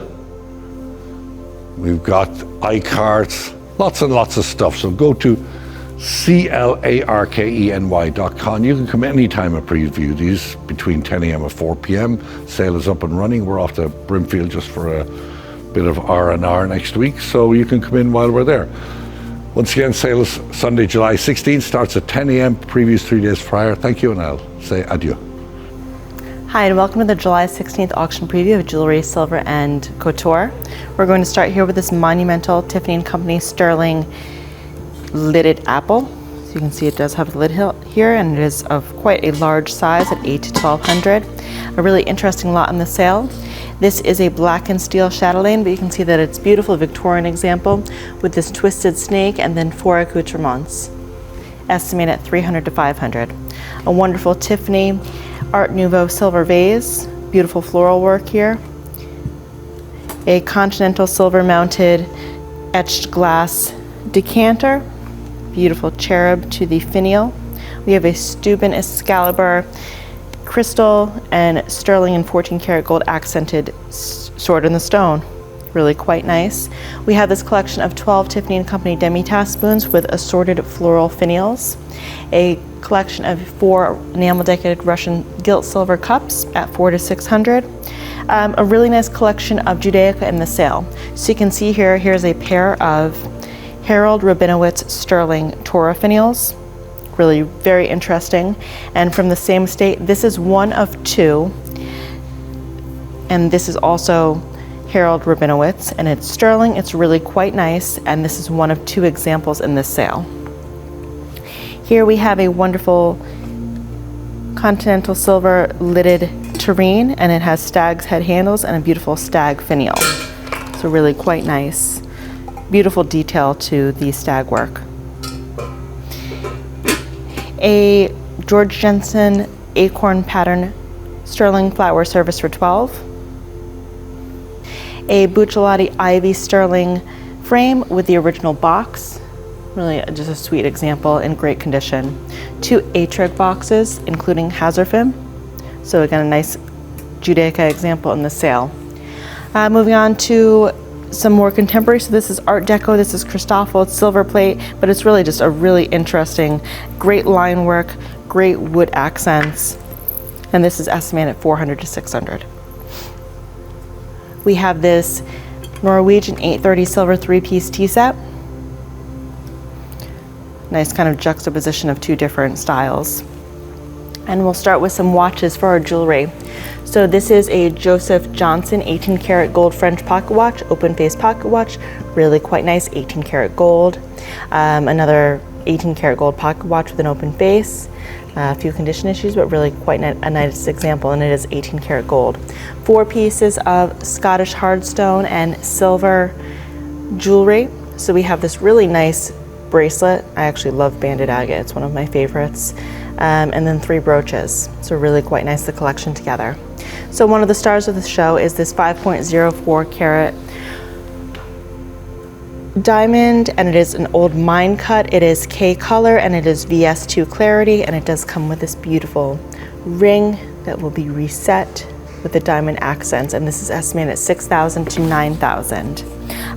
We've got iCards, lots and lots of stuff. So go to clarkeny.com. You can come anytime and preview these between 10 a.m. and 4 p.m. Sale is up and running. We're off to Brimfield just for a bit of R&R next week, so you can come in while we're there. Once again, sale is Sunday, July 16th, starts at 10 a.m. Previews 3 days prior. Thank you, and I'll say adieu. Hi, and welcome to the July 16th auction preview of jewelry, silver, and couture. We're going to start here with this monumental Tiffany & Company sterling lidded apple. So you can see it does have a lid here, and it is of quite a large size at 8 to 1200. A really interesting lot in the sale. This is a black and steel chatelaine, but you can see that it's beautiful Victorian example with this twisted snake and then 4 accoutrements. Estimated at 300 to 500. A wonderful Tiffany Art Nouveau silver vase, beautiful floral work here. A continental silver mounted etched glass decanter, beautiful cherub to the finial. We have a Steuben Excalibur crystal and sterling and 14 karat gold accented sword in the stone. Really quite nice. We have this collection of 12 Tiffany & Company demi-tasse spoons with assorted floral finials. A collection of 4 enamel decorated Russian gilt silver cups at 4 to 600. A really nice collection of Judaica in the sale. So you can see here's a pair of Harold Rabinowitz sterling Torah finials. Really very interesting. And from the same estate, this is one of 2. And this is also Harold Rabinowitz, and it's sterling. It's really quite nice, and this is one of 2 examples in this sale. Here we have a wonderful continental silver lidded tureen, and it has stag's head handles and a beautiful stag finial. So really quite nice. Beautiful detail to the stag work. A George Jensen acorn pattern sterling flatware service for 12. A Buccellati Ivy sterling frame with the original box. Really just a sweet example in great condition. 2 Atrig boxes, including Hazarfim. So again, a nice Judaica example in the sale. Moving on to some more contemporary. So this is Art Deco, this is Christoffel, it's silver plate, but it's really just a really interesting, great line work, great wood accents. And this is estimated at 400 to 600. We have this Norwegian 830 silver 3-piece tea set. Nice kind of juxtaposition of 2 different styles. And we'll start with some watches for our jewelry. So this is a Joseph Johnson 18 karat gold French pocket watch, open face pocket watch, really quite nice, 18 karat gold. Another 18 karat gold pocket watch with an open face. A few condition issues, but really quite a nice example, and it is 18 karat gold. 4 pieces of Scottish hardstone and silver jewelry. So we have this really nice bracelet. I actually love banded agate, it's one of my favorites. And then 3 brooches. So really quite nice, the collection together. So one of the stars of the show is this 5.04 karat diamond, and it is an old mine cut. It is K color and it is VS2 clarity, and it does come with this beautiful ring that will be reset with the diamond accents, and this is estimated at 6,000 to 9,000.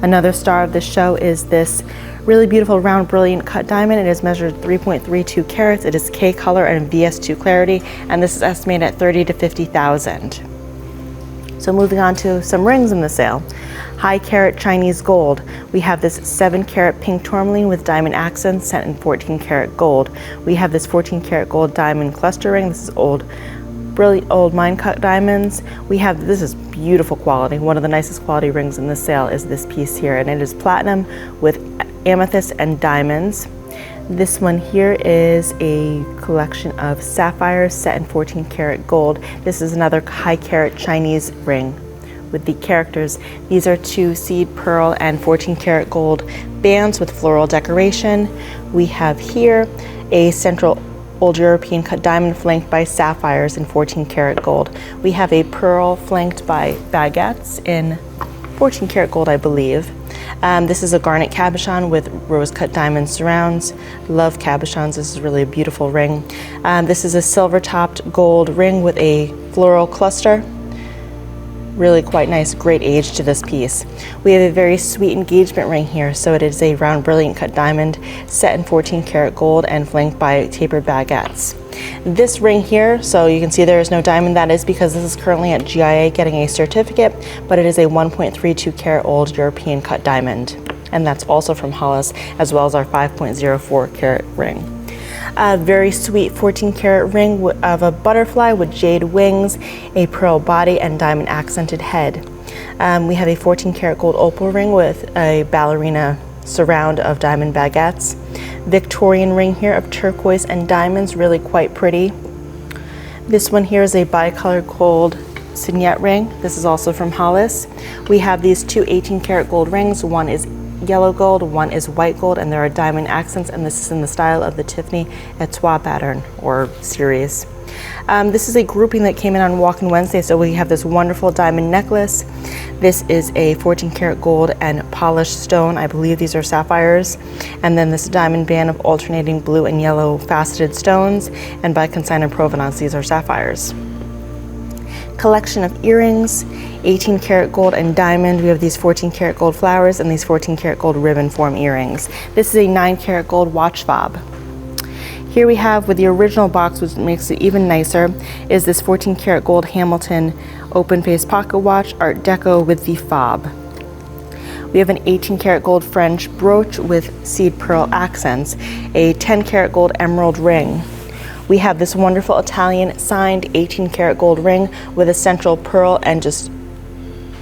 Another star of the show is this really beautiful round brilliant cut diamond. It is measured 3.32 carats. It is K color and VS2 clarity, and this is estimated at 30 to 50,000. So moving on to some rings in the sale. High carat Chinese gold. We have this 7 carat pink tourmaline with diamond accents set in 14 karat gold. We have this 14 karat gold diamond cluster ring. This is brilliant old mine cut diamonds. This is beautiful quality. One of the nicest quality rings in the sale is this piece here, and it is platinum with amethyst and diamonds. This one here is a collection of sapphires set in 14 karat gold. This is another high carat Chinese ring with the characters. These are 2 seed pearl and 14 karat gold bands with floral decoration. We have here a central old European cut diamond flanked by sapphires in 14 karat gold. We have a pearl flanked by baguettes in 14 karat gold, I believe. This is a garnet cabochon with rose cut diamond surrounds. Love cabochons. This is really a beautiful ring. This is a silver topped gold ring with a floral cluster. Really quite nice, great age to this piece. We have a very sweet engagement ring here. So it is a round brilliant cut diamond set in 14 karat gold and flanked by tapered baguettes. This ring here, so you can see there is no diamond. That is because this is currently at GIA getting a certificate, but it is a 1.32 karat old European cut diamond. And that's also from Hollis, as well as our 5.04 karat ring. A very sweet 14 karat ring of a butterfly with jade wings, a pearl body, and diamond accented head. We have a 14 karat gold opal ring with a ballerina surround of diamond baguettes. Victorian ring here of turquoise and diamonds, really quite pretty. This one here is a bicolored gold signet ring. This is also from Hollis. We have these 2 18 karat gold rings. One is yellow gold, one is white gold, and there are diamond accents, and this is in the style of the Tiffany Etoile pattern or series. This is a grouping that came in on Walk-in Wednesday, so we have this wonderful diamond necklace. This is a 14 karat gold and polished stone. I believe these are sapphires. And then this diamond band of alternating blue and yellow faceted stones, and by consignment provenance, these are sapphires. Collection of earrings, 18 karat gold and diamond. We have these 14 karat gold flowers and these 14 karat gold ribbon form earrings. This is a 9 karat gold watch fob. Here we have, with the original box, which makes it even nicer, is this 14 karat gold Hamilton open face pocket watch, Art Deco with the fob. We have an 18 karat gold French brooch with seed pearl accents, a 10 karat gold emerald ring. We have this wonderful Italian signed 18 karat gold ring with a central pearl and just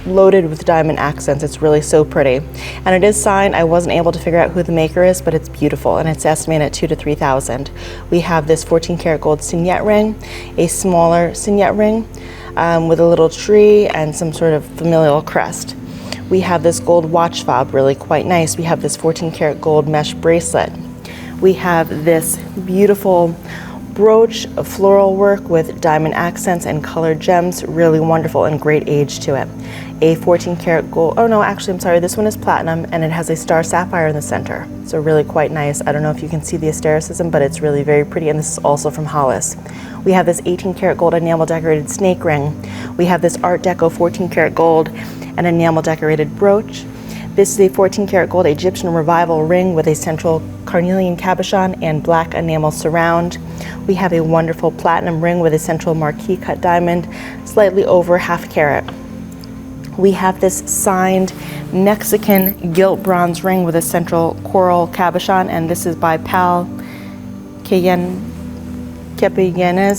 loaded with diamond accents. It's really so pretty. And it is signed. I wasn't able to figure out who the maker is, but it's beautiful, and it's estimated at $2,000 to $3,000. We have this 14 karat gold signet ring, a smaller signet ring with a little tree and some sort of familial crest. We have this gold watch fob, really quite nice. We have this 14 karat gold mesh bracelet. We have this beautiful brooch of floral work with diamond accents and colored gems, really wonderful and great age to it. A 14 karat gold, oh no, actually I'm sorry, this one is platinum and it has a star sapphire in the center. So really quite nice. I don't know if you can see the astericism, but it's really very pretty, and this is also from Hollis. We have this 18 karat gold enamel decorated snake ring. We have this Art Deco 14 karat gold and enamel decorated brooch. This is a 14 karat gold Egyptian revival ring with a central carnelian cabochon and black enamel surround. We have a wonderful platinum ring with a central marquee cut diamond, slightly over ½ carat. We have this signed Mexican gilt bronze ring with a central coral cabochon, and this is by Pal Quepeguenes,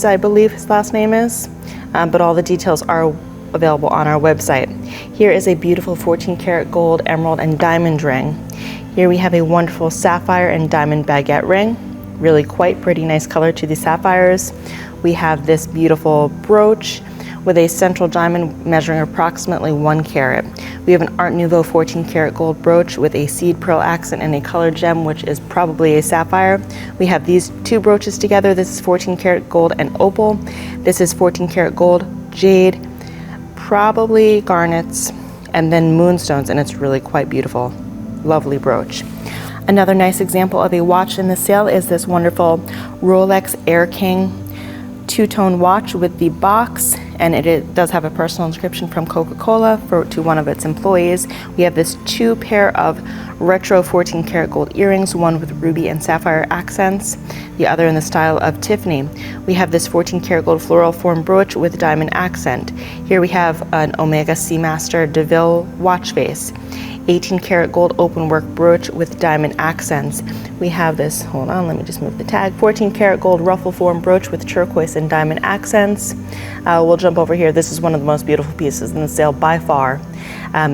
I believe his last name is, but all the details are available on our website. Here is a beautiful 14 karat gold, emerald, and diamond ring. Here we have a wonderful sapphire and diamond baguette ring. Really quite pretty, nice color to the sapphires. We have this beautiful brooch with a central diamond measuring approximately 1 carat. We have an Art Nouveau 14 karat gold brooch with a seed pearl accent and a colored gem, which is probably a sapphire. We have these 2 brooches together. This is 14 karat gold and opal. This is 14 karat gold, jade, probably garnets, and then moonstones, and it's really quite beautiful. Lovely brooch. Another nice example of a watch in the sale is this wonderful Rolex Air King two-tone watch with the box and it does have a personal inscription from Coca-Cola to one of its employees. We have this 2 pair of retro 14 karat gold earrings, one with ruby and sapphire accents, the other in the style of Tiffany. We have this 14 karat gold floral form brooch with diamond accent. Here we have an Omega Seamaster DeVille watch face. 18 karat gold open work brooch with diamond accents. We have this, hold on, let me just move the tag, 14 karat gold ruffle form brooch with turquoise and diamond accents. We'll jump over here. This is one of the most beautiful pieces in the sale by far.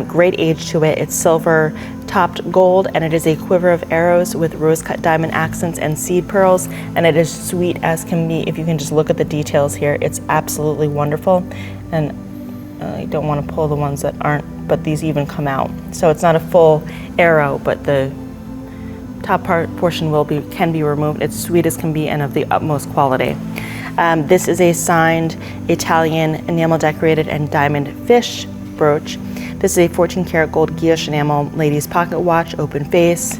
Great age to it. It's silver topped gold, and it is a quiver of arrows with rose cut diamond accents and seed pearls, and it is sweet as can be. If you can just look at the details here, it's absolutely wonderful. And I don't want to pull the ones that aren't, but these even come out. So it's not a full arrow, but the top portion can be removed. It's sweet as can be and of the utmost quality. This is a signed Italian enamel decorated and diamond fish brooch. This is a 14 karat gold guilloche enamel ladies pocket watch, open face.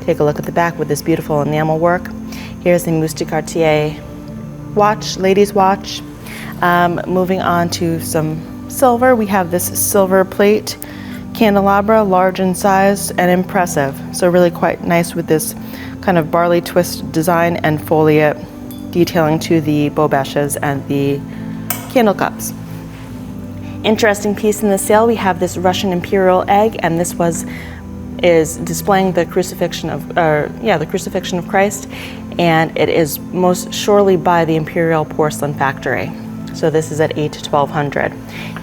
Take a look at the back with this beautiful enamel work. Here's the Mousse de Cartier watch, ladies watch. Moving on to some silver, we have this silver plate candelabra, large in size and impressive. So really quite nice with this kind of barley twist design and foliate detailing to the bobèches and the candle cups. Interesting piece in the sale, we have this Russian imperial egg, and this is displaying the crucifixion of the crucifixion of Christ, and it is most surely by the Imperial Porcelain Factory. So this is at 8 to 1200.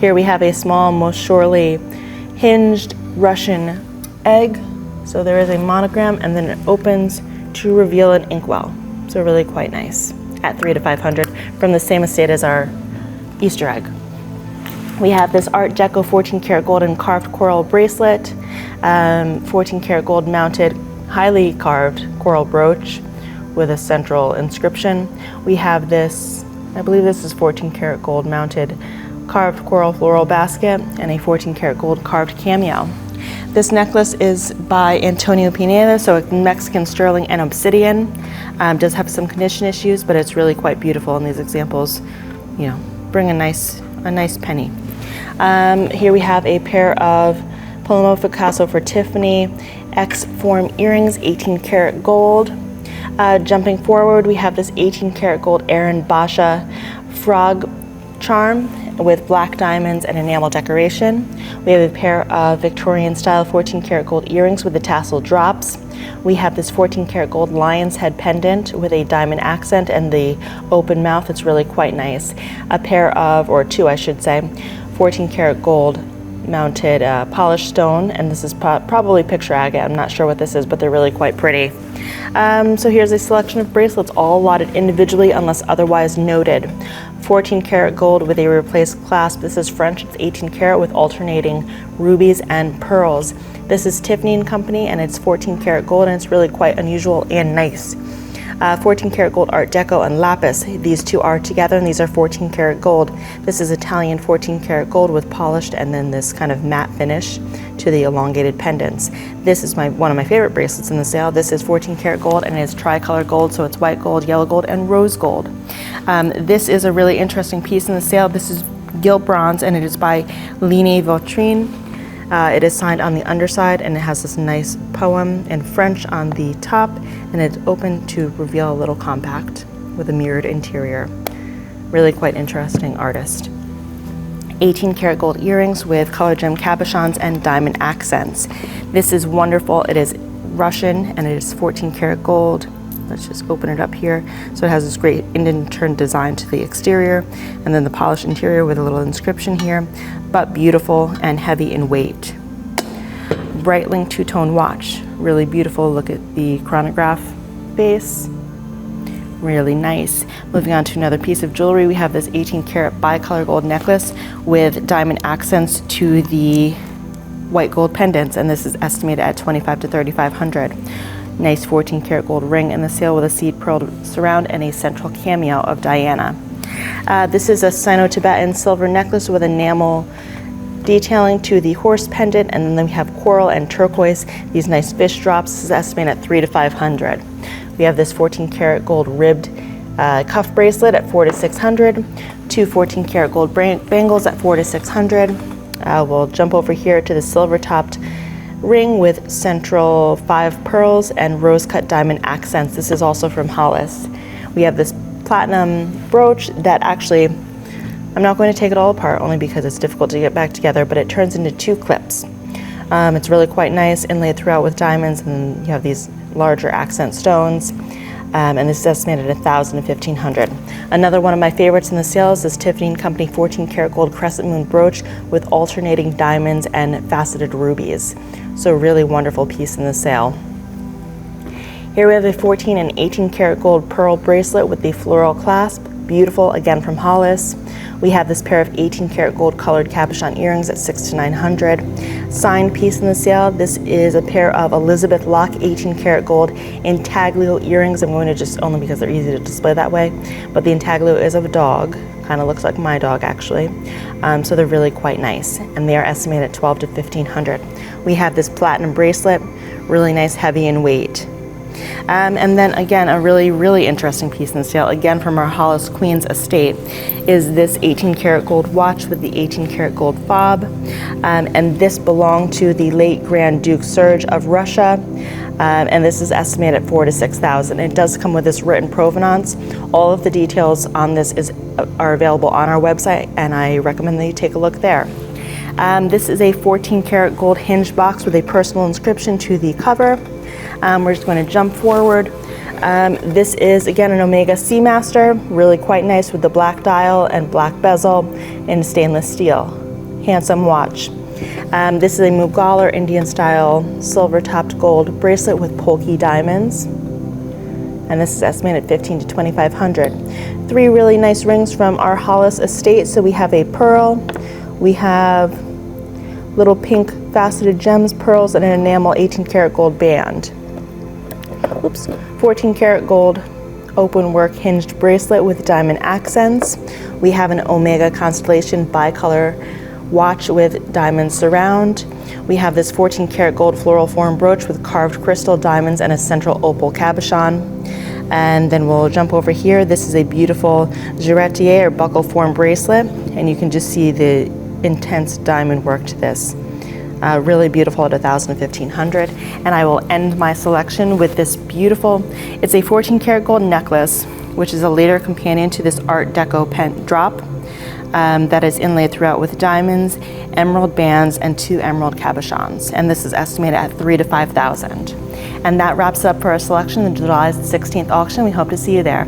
Here we have a small, most surely hinged Russian egg. So there is a monogram, and then it opens to reveal an inkwell. So really quite nice at 3 to 500 from the same estate as our Easter egg. We have this Art Deco 14 karat gold and carved coral bracelet, 14 karat gold mounted, highly carved coral brooch with a central inscription. We have this, I believe this is 14 karat gold mounted carved coral floral basket and a 14 karat gold carved cameo. This necklace is by Antonio Pineda, so Mexican sterling and obsidian. Does have some condition issues, but it's really quite beautiful, and these examples, bring a nice penny. Here we have a pair of Paloma Picasso for Tiffany X form earrings, 18 karat gold. Jumping forward, we have this 18 karat gold Erin Basha frog charm with black diamonds and enamel decoration. We have a pair of Victorian style 14 karat gold earrings with the tassel drops. We have this 14 karat gold lion's head pendant with a diamond accent and the open mouth. It's really quite nice. A pair of, or two I should say, 14 karat gold mounted polished stone, and this is probably picture agate. I'm not sure what this is, but they're really quite pretty. So here's a selection of bracelets, all allotted individually unless otherwise noted. 14 karat gold with a replaced clasp. This is French. It's 18 karat with alternating rubies and pearls. This is Tiffany & Company, and it's 14 karat gold, and it's really quite unusual and nice. 14 karat gold Art Deco and lapis. These two are together, and these are 14 karat gold. This is Italian 14 karat gold with polished and then this kind of matte finish to the elongated pendants. This is one of my favorite bracelets in the sale. This is 14 karat gold, and it's tricolor gold, so it's white gold, yellow gold, and rose gold. This is a really interesting piece in the sale. This is gilt bronze, and it is by Line Vautrin. It is signed on the underside, and it has this nice poem in French on the top, and it's open to reveal a little compact with a mirrored interior. Really quite interesting artist. 18 karat gold earrings with color gem cabochons and diamond accents. This is wonderful. It is Russian, and it is 14 karat gold. Let's just open it up here. So it has this great indentured design to the exterior, and then the polished interior with a little inscription here, but beautiful and heavy in weight. Breitling two-tone watch, really beautiful. Look at the chronograph base, really nice. Moving on to another piece of jewelry, we have this 18 karat bicolor gold necklace with diamond accents to the white gold pendants, and this is estimated at 25 to 3,500. Nice 14 karat gold ring in the sale with a seed pearl surround and a central cameo of Diana. This is a Sino-Tibetan silver necklace with enamel detailing to the horse pendant, and then we have coral and turquoise, these nice fish drops. This is estimated at 3 to 500. We have this 14 karat gold ribbed Cuff bracelet at $400 to $600. 2 14-karat gold bangles at $400 to $600. We'll jump over here to the silver-topped ring with central 5 pearls and rose-cut diamond accents. This is also from Hollis. We have this platinum brooch that actually, I'm not going to take it all apart only because it's difficult to get back together, but it turns into 2 clips. It's really quite nice, inlaid throughout with diamonds, and you have these larger accent stones. And this is estimated at $1,000 to $1,500. Another one of my favorites in the sale is this Tiffany & Company 14-karat gold crescent moon brooch with alternating diamonds and faceted rubies. So a really wonderful piece in the sale. Here we have a 14 and 18-karat gold pearl bracelet with the floral clasp. Beautiful, again from Hollis. We have this pair of 18-karat gold colored cabochon earrings at $600 to $900. Signed piece in the sale. This is a pair of Elizabeth Locke 18-karat gold intaglio earrings. I'm going to just, only because they're easy to display that way, but the intaglio is of a dog. Kind of looks like my dog actually. So they're really quite nice, and they are estimated at $1,200 to $1,500. We have this platinum bracelet, really nice, heavy in weight. And then again, a really interesting piece in the sale, again from our Hollis Queens estate, is this 18-karat gold watch with the 18-karat gold fob. And this belonged to the late Grand Duke Serge of Russia. And this is estimated at $4,000 to $6,000. It does come with this written provenance. All of the details on this are available on our website, and I recommend that you take a look there. This is a 14-karat gold hinge box with a personal inscription to the cover. We're just going to jump forward. This is, again, an Omega Seamaster, really quite nice with the black dial and black bezel in stainless steel. Handsome watch. This is a Mughal or Indian-style silver-topped gold bracelet with polki diamonds. And this is estimated at $1,500 to $2,500. 3 really nice rings from our Hollis estate. So we have a pearl, we have little pink faceted gems, pearls, and an enamel 18-karat gold band. Oops. 14-karat gold open work hinged bracelet with diamond accents. We have an Omega Constellation bicolor watch with diamond surround. We have this 14-karat gold floral form brooch with carved crystal diamonds and a central opal cabochon. And then we'll jump over here. This is a beautiful giretier or buckle form bracelet, and you can just see the intense diamond work to this. Really beautiful at $1,000 to $1,500. And I will end my selection with this beautiful, it's a 14-karat gold necklace, which is a later companion to this Art Deco pen drop that is inlaid throughout with diamonds, emerald bands, and 2 emerald cabochons. And this is estimated at $3,000 to $5,000. And that wraps up for our selection in the July 16th auction. We hope to see you there.